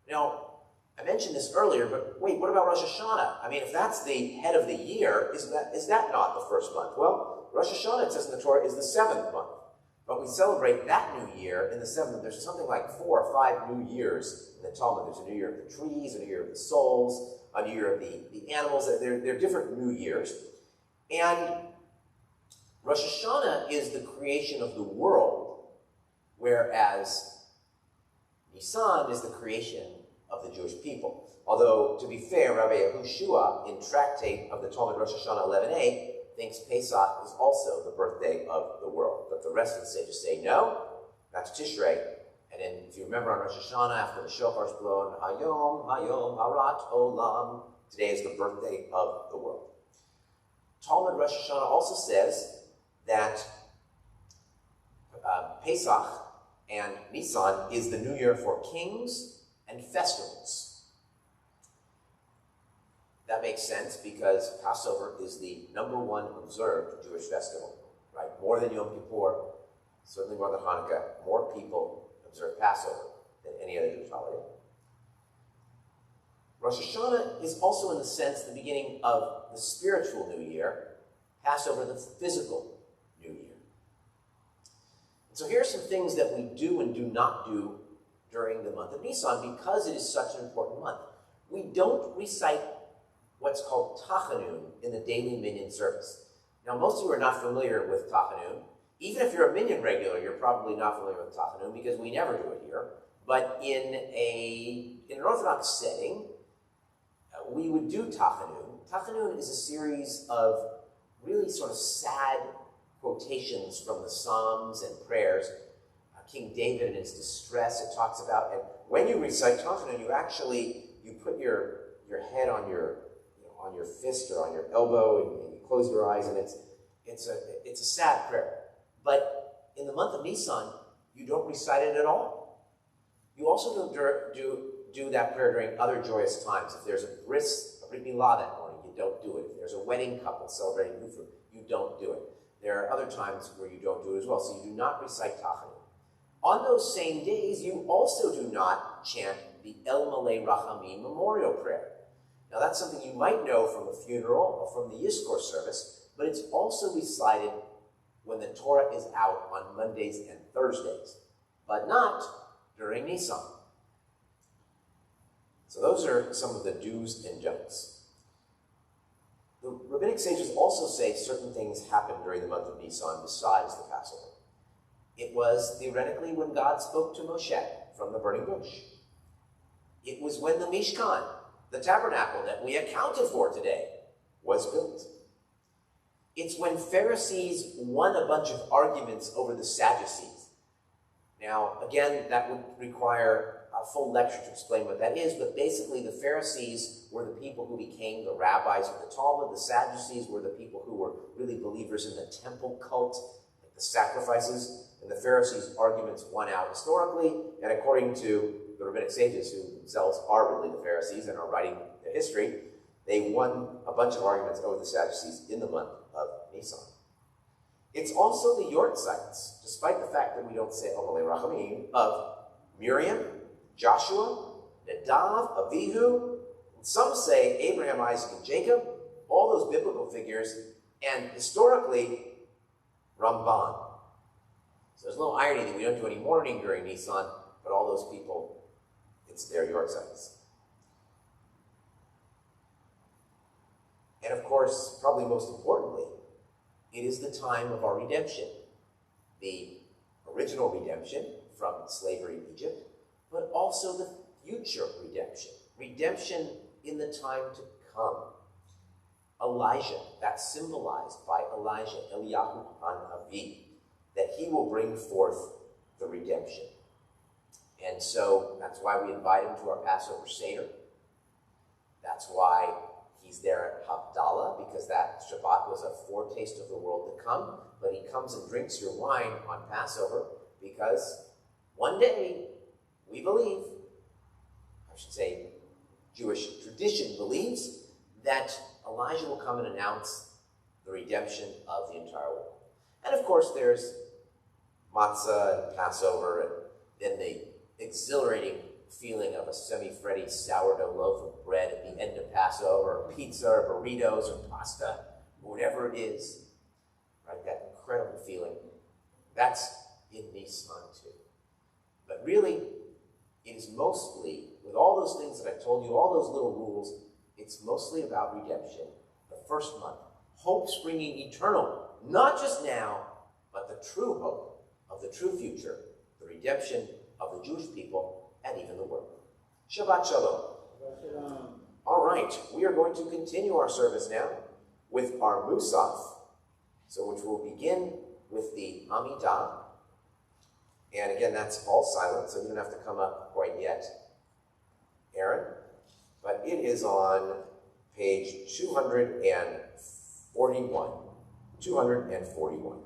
Now, I mentioned this earlier, but wait, what about Rosh Hashanah? I mean, if that's the head of the year, is that not the first month? Well, Rosh Hashanah, it says in the Torah, is the 7th month. But we celebrate that new year in the 7th. There's something like 4 or 5 new years in the Talmud. There's a new year of the trees, a new year of the souls, a new year of the animals. They're different new years. And Rosh Hashanah is the creation of the world, whereas Nisan is the creation of the Jewish people. Although, to be fair, Rabbi Yehoshua, in Tractate of the Talmud Rosh Hashanah 11a, thinks Pesach is also the birthday of the world. But the rest of the sages say, no, that's Tishrei. And then, if you remember on Rosh Hashanah, after the shofar's blown, Hayom, Hayom, Harat Olam, today is the birthday of the world. Talmud Rosh Hashanah also says that Pesach and Nisan is the new year for kings and festivals. That makes sense because Passover is the #1 observed Jewish festival, right? More than Yom Kippur, certainly more than Hanukkah, more people observe Passover than any other Jewish holiday. Rosh Hashanah is also, in the sense, the beginning of the spiritual New Year, Passover, the physical New Year. And so here are some things that we do and do not do during the month of Nisan because it is such an important month. We don't recite what's called Tachanun in the daily minyan service. Now, most of you are not familiar with Tachanun. Even if you're a minyan regular, you're probably not familiar with Tachanun because we never do it here. But in an Orthodox setting, we would do Tachanun. Tachanun is a series of really sort of sad quotations from the Psalms and prayers. King David in his distress, it talks about, and when you recite Tachanun, you put your head on your fist or on your elbow, and you close your eyes, and it's a sad prayer. But in the month of Nisan, you don't recite it at all. You also don't do that prayer during other joyous times. If there's a brit milah that morning, you don't do it. If there's a wedding couple celebrating Nufur, you don't do it. There are other times where you don't do it as well, so you do not recite Tachanun. On those same days, you also do not chant the El Malei Rachamim memorial prayer. Now, that's something you might know from a funeral or from the Yizkor service, but it's also recited when the Torah is out on Mondays and Thursdays, but not during Nisan. So those are some of the do's and don'ts. The rabbinic sages also say certain things happen during the month of Nisan besides the Passover. It was theoretically when God spoke to Moshe from the burning bush. It was when the Mishkan, the tabernacle that we accounted for today, was built. It's when Pharisees won a bunch of arguments over the Sadducees. Now, again, that would require a full lecture to explain what that is, but basically the Pharisees were the people who became the rabbis of the Talmud. The Sadducees were the people who were really believers in the temple cult, like the sacrifices, and the Pharisees' arguments won out historically, and according to the rabbinic sages, who themselves are really the Pharisees and are writing the history, they won a bunch of arguments over the Sadducees in the month of Nisan. It's also the Yortzites, despite the fact that we don't say Omalei Rachamim, of Miriam, Joshua, Nadav, Avihu, and some say Abraham, Isaac, and Jacob, all those biblical figures, and historically, Ramban. So there's a little irony that we don't do any mourning during Nisan, but all those people, it's their Yortzites. And of course, probably most importantly, it is the time of our redemption. The original redemption from slavery in Egypt, but also the future redemption. Redemption in the time to come. Elijah, that's symbolized by Elijah, Eliyahu Hanavi, that he will bring forth the redemption. And so that's why we invite him to our Passover Seder. That's why he's there at Havdalah, because that Shabbat was a foretaste of the world to come. But he comes and drinks your wine on Passover because one day we believe, I should say Jewish tradition believes, that Elijah will come and announce the redemption of the entire world. And of course there's matzah and Passover, and then the exhilarating feeling of a semi-fretty sourdough loaf of bread at the end of Passover, or pizza, or burritos, or pasta, or whatever it is, right? That incredible feeling. That's in Nisan too. But really, it is mostly, with all those things that I told you, all those little rules, it's mostly about redemption. The first month, hope springing eternal, not just now, but the true hope of the true future, the redemption of the Jewish people and even the world. Shabbat Shalom. All right, we are going to continue our service now with our Musaf, so which will begin with the Amidah. And again, that's all silent, so you don't have to come up quite yet, Aaron. But it is on page 241. 241.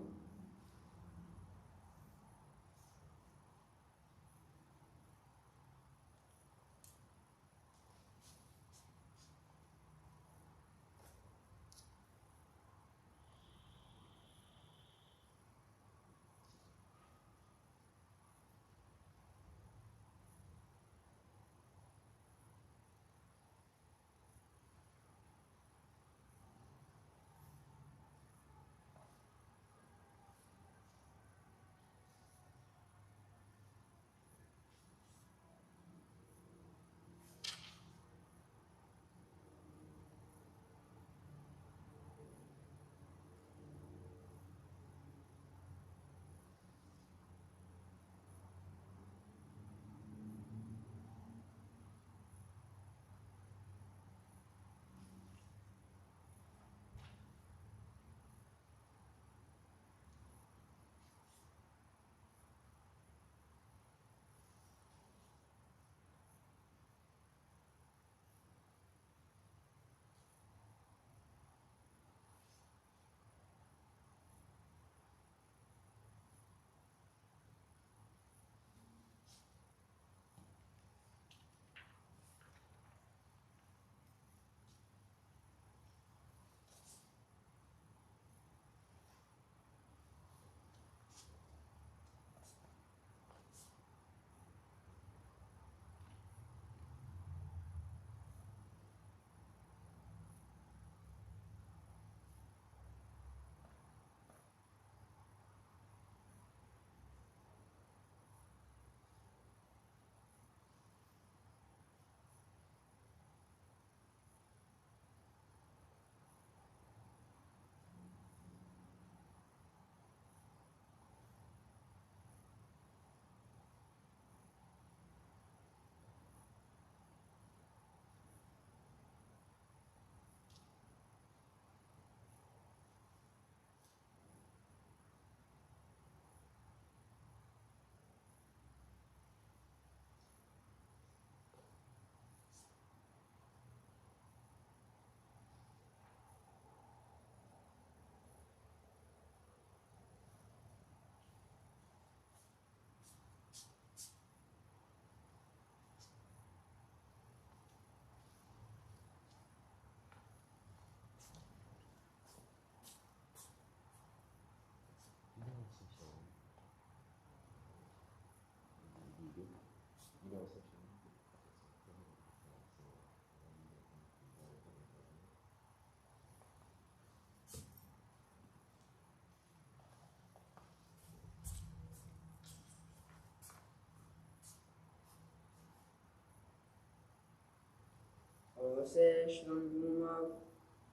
עושה שלום דמומיו,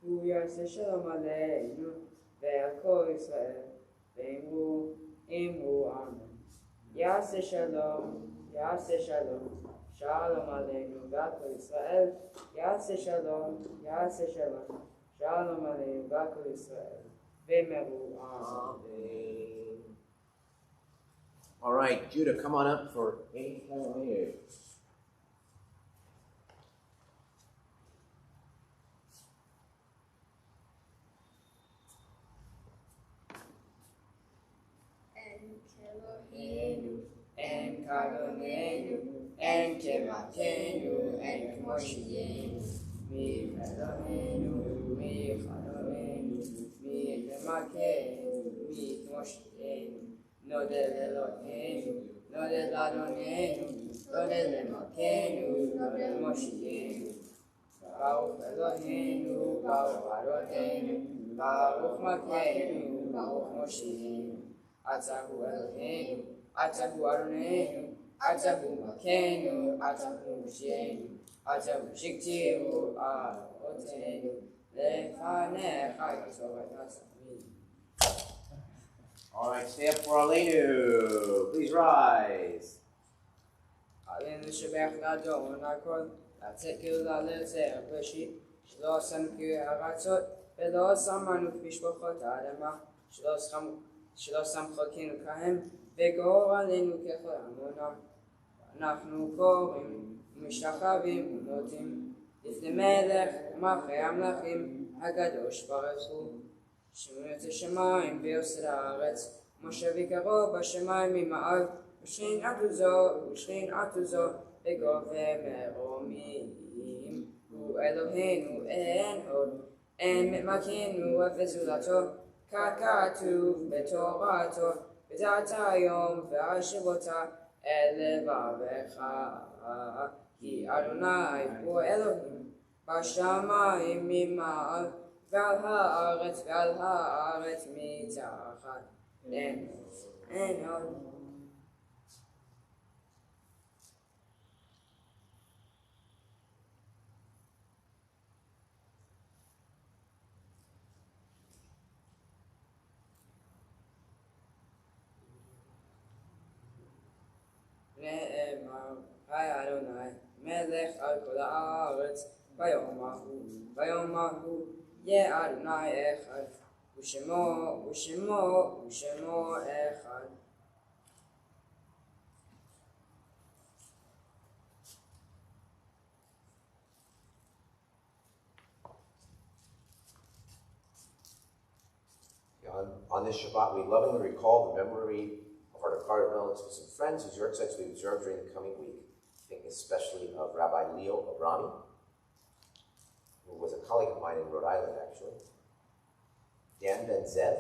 הוא יעשה שלום עלינו ועל כל ישראל, ואמרו אמן. יעשה שלום, שלום עלינו ועל כל ישראל, יעשה שלום, Shalom Aleichem, Bakul Israel, V'meru Amen. Amen. All right, Judah, come on up for A Hallelujah. Eloheinu, En Kadonenu, En Kematenu, En Kmoshienu, Mi Eloheinu, Mi Kadonenu, Mi Kematenu, Mi Kmoshienu, Nodel Eloheinu, Nodel Adonenu, Nodel Emakenu, Nodel Moshienu, Baruch Eloheinu, Baruch Adonenu, Baruch Makenu, Baruch Moshienu, Atahu Eloheinu, Atahu Adonenu, Atahu Makenu, Atahu Moshienu, Atahu Shiktihu Adotenu, Lefanecha Yisroel Nasamim. All right, stand up for Aleinu. Please rise. Aleinu Shebech Ladon Akol, Atzekel Lalezeh Beshit, Shlo Samki Haratzot, Velo Samanu Bishbochot Adama, Shlo Samchokinu Kahem, Vegor Aleinu Kechol Amona, אנחנו קוראים ומשתחווים ומודים לפני מלך ומלכי המלכים הקדוש ברוך הוא שמעו את השמיים ויוסד הארץ משה ויקרו בשמיים ממעל ושכין עטוזו בגובה מרומים הוא אלוהינו אין עוד אין ממכנו וזולתו ככתוב בתורתו ודעת היום והשבותה אל לבבך כי אדוני הוא אלוהים בשמיים ממעל ועל הארץ מתחת אין עוד נאמר, היי אדוני, מלך על כל הארץ, ביום ההוא, יהיה אדוני אחד, ושמו אחד. On this Shabbat, we lovingly recall the memory of our departed relatives and friends whose yahrzeits we observe during the coming week. Thinking especially of Rabbi Leo Abrami, who was a colleague of mine in Rhode Island, actually. Dan Ben Zev,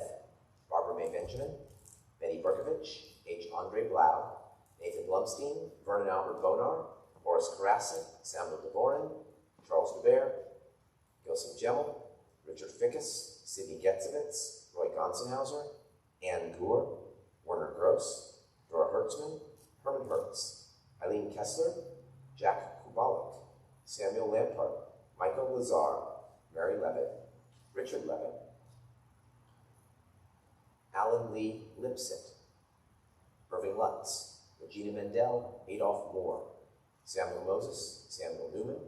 Barbara May Benjamin, Betty Berkovich, H. Andre Blau, Nathan Blumstein, Vernon Albert Bonar, Boris Karasik, Samuel DeVoren, Charles DeBear, Gilson Gemmel, Richard Fickus, Sidney Getzevitz, Roy Gonsenhauser, Ann Gour, Werner Gross, Dora Hertzman, Herman Hertz, Eileen Kessler, Jack Kubalik, Samuel Lampard, Michael Lazar, Mary Levitt, Richard Levitt, Alan Lee Lipsit, Irving Lutz, Regina Mendel, Adolph Moore, Samuel Moses, Samuel Newman,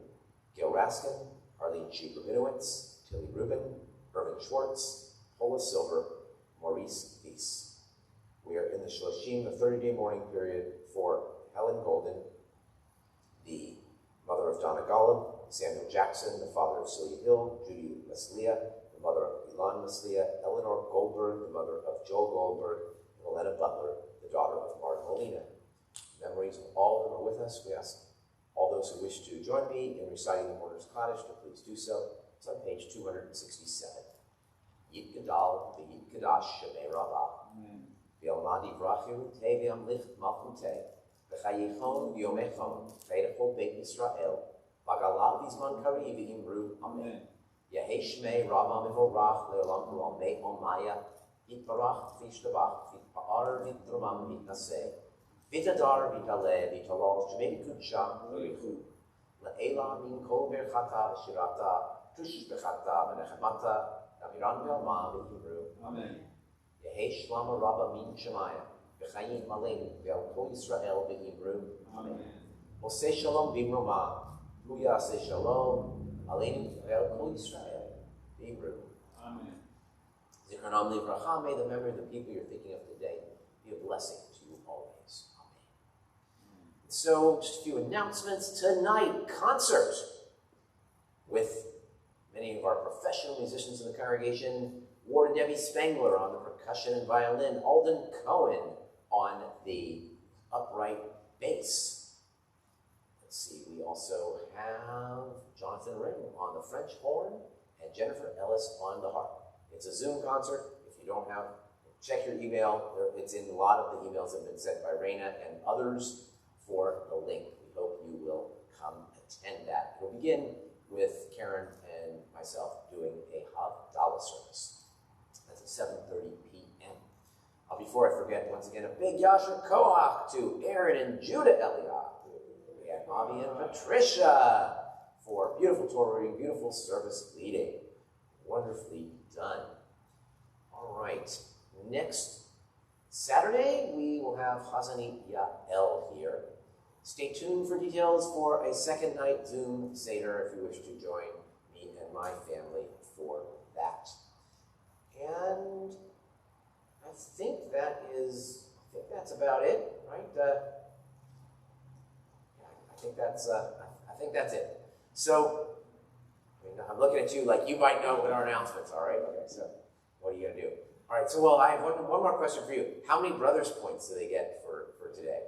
Gil Raskin, Arlene G. Rabinowitz, Tilly Rubin, Irvin Schwartz, Paula Silver, Maurice Weiss. We are in the Shloshim, the 30-day mourning period for Helen Golden, the mother of Donna Golub, Samuel Jackson, the father of Celia Hill, Judy Leslia, the mother of Ilan Leslia, Eleanor Goldberg, the mother of Joel Goldberg, and Elena Butler, the daughter of Martin Molina. Memories of all of them are with us. We ask all those who wish to join me in reciting the Mourner's Kaddish to please do so. It's on page 267. Yit Gadal, the Yit Kadash, Shemei Rabbah. V'yalmad yivrachu, te v'yamlich malchute, v'chayichon v'yomechon, v'yidachol beit Yisrael, v'galav v'zman kari v'imru, Amen. Yehei Shmei Rabbah mivorach le'olam kulam mei omaya, yitbarach v'yishtabach, v'yitpa'ar v'yitramam v'yitnaseh, v'yitadar v'yitaleh v'yitalol shmei v'kudsha v'yichu, le'ela min kol berchata v'shirata, tush b'chata v'nechemata, Naviran v'alma v'yimru, Amen. Yehesh Shlama Rabba Min Shemaya, V'chayim Malin, V'al Kol Yisrael V'yimru, Amen. Oseh Shalom B'imroma, Hu Yaseh Shalom, Aleinu V'al Kol Yisrael, Be rude. Amen. Zikranam livracha, may the memory of the people you're thinking of today be a blessing to you always. Amen. So, just a few announcements. Tonight, concert with many of our professional musicians in the congregation. Ward Debbie Spangler on the percussion and violin. Alden Cohen on the upright bass. Let's see, we also have Jonathan Ring on the French horn and Jennifer Ellis on the harp. It's a Zoom concert. If you don't have, check your email. It's in a lot of the emails that have been sent by Raina and others for the link. We hope you will come attend that. We'll begin with Karen and myself doing a Havdalah service. That's at 7:30 p.m. Before I forget, once again, a big Yasher Koach to Aaron and Judah Eliah. We have Bobby and Patricia for beautiful Torah reading, beautiful service leading. Wonderfully done. All right. Next Saturday, we will have Hazani Yael here. Stay tuned for details for a second night Zoom Seder if you wish to join me and my family for that. And I think that's about it, right? I think that's it. So, I'm looking at you like you might know what our announcements are, right? Okay, so what are you gonna do? All right, so I have one more question for you. How many brothers points do they get for today?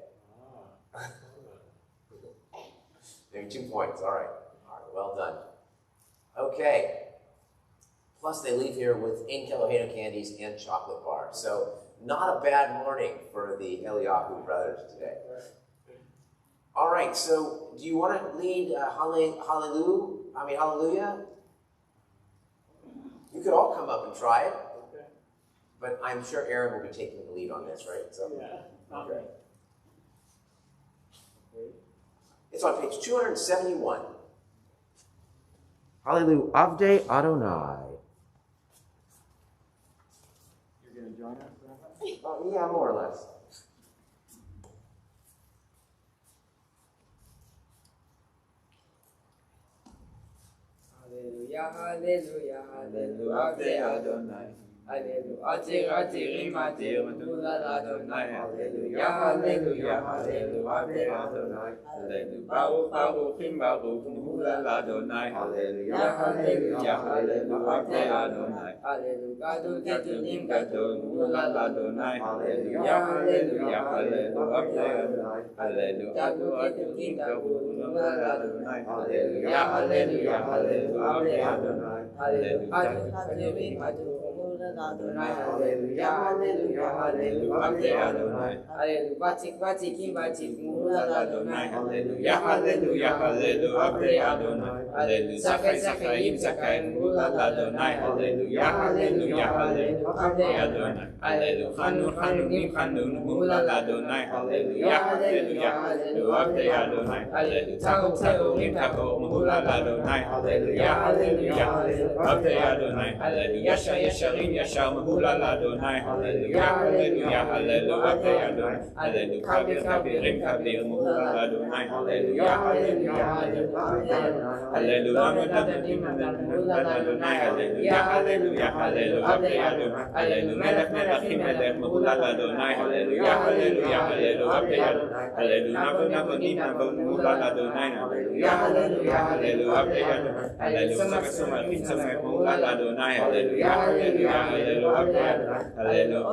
Maybe 2 points. All right, well done. Okay. Plus, they leave here with Ein Kelohenu candies and chocolate bars. So, not a bad morning for the Eliyahu brothers today. All right, so do you want to lead Hallelujah? You could all come up and try it. Okay. But I'm sure Aaron will be taking the lead on this, right? So, yeah. Okay. It's on page 271. Hallelujah, Avdei Adonai. You're going to join us, Rabbi? Yeah, more or less. Hallelujah, hallelujah, hallelujah, Avdei Adonai. Hallelujah, Atirim, Mula Adonai. Hallelujah, hallelujah, hallelujah, Avdei Adonai. Hallelujah, Baruchim, Mula Adonai. Hallelujah, hallelujah, hallelujah, Avdei Adonai. Hallelujah, Gadol, Mula Adonai. Hallelujah, hallelujah, hallelujah, Avdei Adonai. Hallelujah, Gadol, Mula Adonai. Hallelujah, hallelujah, hallelujah, Avdei Adonai. Hallelujah, Adonai, hallelujah, hallelujah, hallelujah, Avdei Adonai. Hallelujah, Batik, Mula Adonai. Hallelujah, hallelujah, hallelujah, Avdei Adonai. Hallelujah, Zakai, Mula Adonai. Hallelujah, hallelujah, hallelujah, Avdei Adonai. Hallelujah, Chanun, Mula Adonai. Hallelujah, hallelujah, hallelujah, Avdei Adonai. Hallelujah, Tahor, Mula Adonai. Hallelujah, hallelujah, hallelujah, Avdei Adonai. Hallelujah, Yesharim, Yashar, Mula Adonai. Hallelujah, hallelujah, hallelujah, Avdei Adonai. Hallelujah, Kabir, Mula Adonai. Hallelujah, hallelujah, hallelujah, hallelujah, Mula Adonai. Hallelujah, hallelujah, hallelujah, Avdei Adonai. Hallelujah, Melech Melech, Mula Adonai. Hallelujah, hallelujah, hallelujah, Avdei Adonai. Hallelujah, Navon, Mula Adonai. Hallelujah, hallelujah, hallelujah, Avdei Adonai. Hallelujah, Samach, Mula Adonai. Hallelujah, hallelujah, hallelujah, Avdei Adonai. Hallelujah,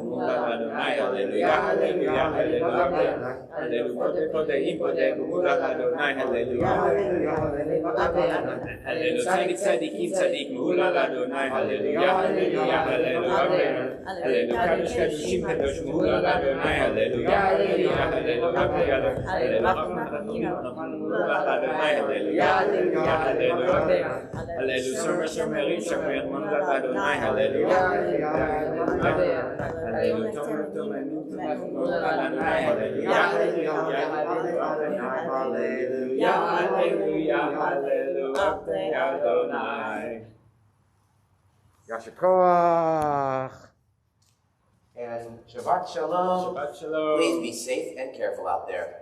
Mula Adonai. Hallelujah, hallelujah, hallelujah, Avdei Adonai. Hallelujah, Mula Adonai. Hallelujah, hallelujah, hallelujah, Avdei Adonai. Hallelujah, Tzadik, Mula Adonai. Hallelujah, hallelujah, hallelujah, Avdei Adonai. Hallelujah, Kadosh, Mula Adonai. Hallelujah, hallelujah, hallelujah, Avdei Adonai. Hallelujah, Mula Adonai. Hallelujah, hallelujah, hallelujah, Avdei Adonai. Hallelujah, Shomer, Mula Adonai. Hallelujah, hallelujah, hallelujah, Avdei Adonai. Hallelujah, Mula Adonai. Hallelujah, hallelujah, hallelujah, hallelujah, hallelujah, Avdei Adonai. Yasher Koach. And Shabbat Shalom. Shabbat Shalom. Please be safe and careful out there.